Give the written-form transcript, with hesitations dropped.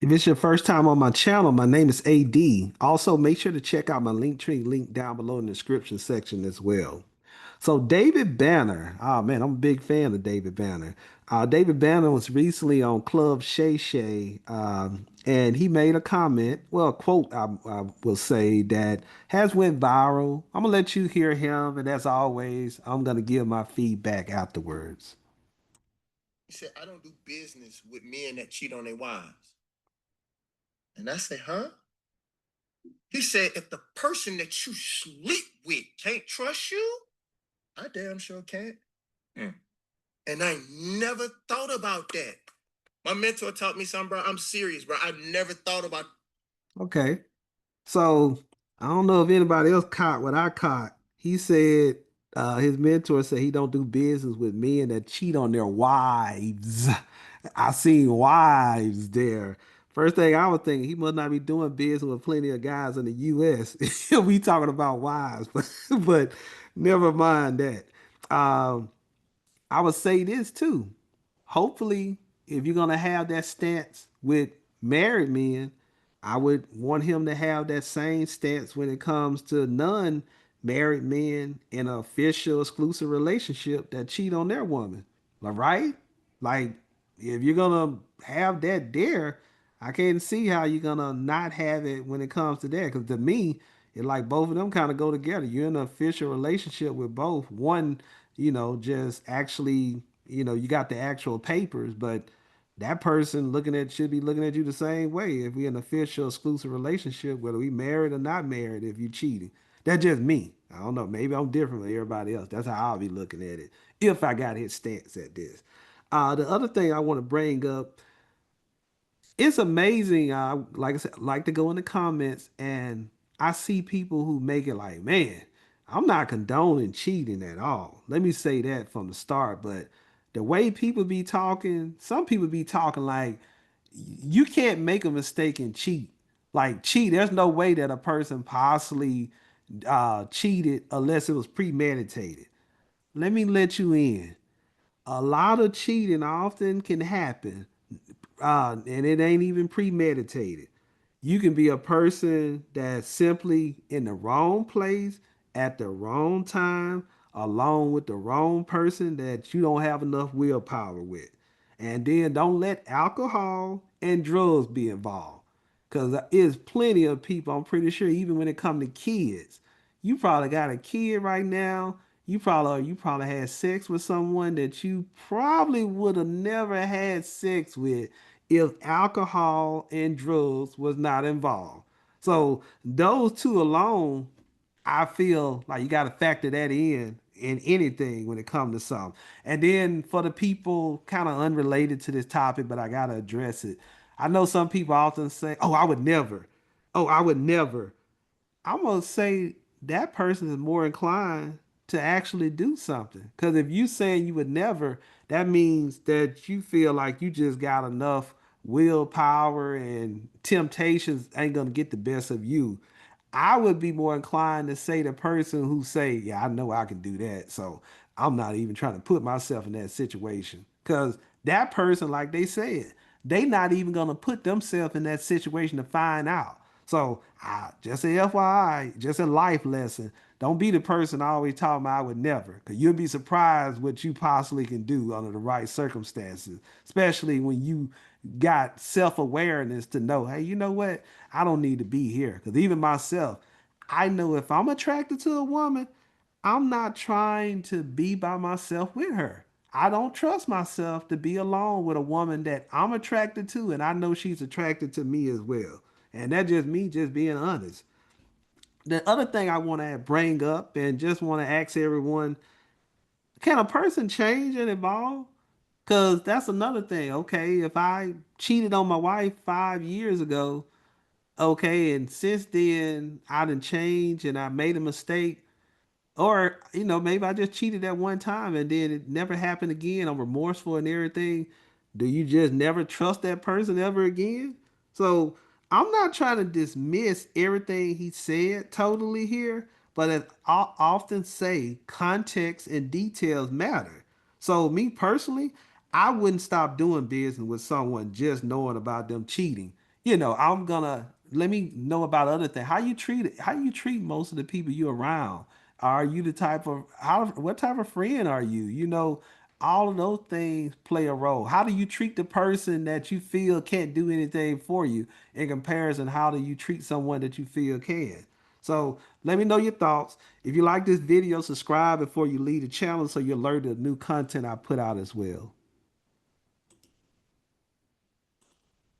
If it's your first time on my channel, my name is AD. Also, make sure to check out my Linktree link down below in the description section as well. So David Banner, oh man, I'm a big fan of David Banner. David Banner was recently on Club Shay Shay, and he made a comment, well, a quote I will say that has went viral. I'm gonna let you hear him, and as always, I'm gonna give my feedback afterwards. He said, I don't do business with men that cheat on their wives. And I said, huh? He said, if the person that you sleep with can't trust you, I damn sure can't. Mm. And I never thought about that. My mentor taught me something, bro. I'm serious, bro. I've never thought about. Okay. So I don't know if anybody else caught what I caught. He said his mentor said he don't do business with men that cheat on their wives. I seen wives there. First thing I was thinking, he must not be doing business with plenty of guys in the U.S. We talking about wives, but never mind that. Um, I would say this too. Hopefully, if you're gonna have that stance with married men, I would want him to have that same stance when it comes to non-married men in an official exclusive relationship that cheat on their woman. All right? Like, if you're gonna have that there, I can't see how you're gonna not have it when it comes to that. Because to me, it like both of them kind of go together. You're in an official relationship with both. One, just actually, you got the actual papers, but that person looking at should be looking at you the same way. If we're in an official exclusive relationship, whether we married or not married, if you cheating. That's just me. I don't know. Maybe I'm different than everybody else. That's how I'll be looking at it if I got his stance at this. The other thing I want to bring up, it's amazing. Like I said, I like to go in the comments and I see people who make it like, man, I'm not condoning cheating at all. Let me say that from the start. But the way people be talking, some people be talking like you can't make a mistake and cheat. Like cheat, there's no way that a person possibly cheated unless it was premeditated. Let me let you in. A lot of cheating often can happen and it ain't even premeditated. You can be a person that's simply in the wrong place at the wrong time, along with the wrong person that you don't have enough willpower with. And then don't let alcohol and drugs be involved. Because there's plenty of people, I'm pretty sure, even when it comes to kids, you probably got a kid right now. You probably had sex with someone that you probably would have never had sex with if alcohol and drugs was not involved. So those two alone, I feel like you got to factor that in anything when it comes to something. And then for the people kind of unrelated to this topic, but I got to address it. I know some people often say, "Oh, I would never." "Oh, I would never." I'm gonna say that person is more inclined to actually do something. Because if you saying you would never, that means that you feel like you just got enough willpower and temptations ain't gonna get the best of you. I would be more inclined to say the person who say, "Yeah, I know I can do that." So I'm not even trying to put myself in that situation. Because that person, like they said, they not even gonna put themselves in that situation to find out. So just a FYI, just a life lesson. Don't be the person always talking about I would never, because you'll be surprised what you possibly can do under the right circumstances, especially when you got self-awareness to know, hey, you know what? I don't need to be here. Because even myself, I know if I'm attracted to a woman, I'm not trying to be by myself with her. I don't trust myself to be alone with a woman that I'm attracted to, and I know she's attracted to me as well. And that's just me just being honest. The other thing I want to bring up and just want to ask everyone, can a person change and evolve? Because that's another thing. Okay, if I cheated on my wife 5 years ago, okay, and since then I done changed and I made a mistake, or, maybe I just cheated at one time and then it never happened again. I'm remorseful and everything. Do you just never trust that person ever again? So I'm not trying to dismiss everything he said totally here, but as I often say, context and details matter. So me personally, I wouldn't stop doing business with someone just knowing about them cheating. I'm gonna let me know about other things. How you treat most of the people you around? Are you the type of what type of friend are you? All of those things play a role. How do you treat the person that you feel can't do anything for you in comparison? How do you treat someone that you feel can? So let me know your thoughts. If you like this video, subscribe before you leave the channel so you're alerted to new content I put out as well.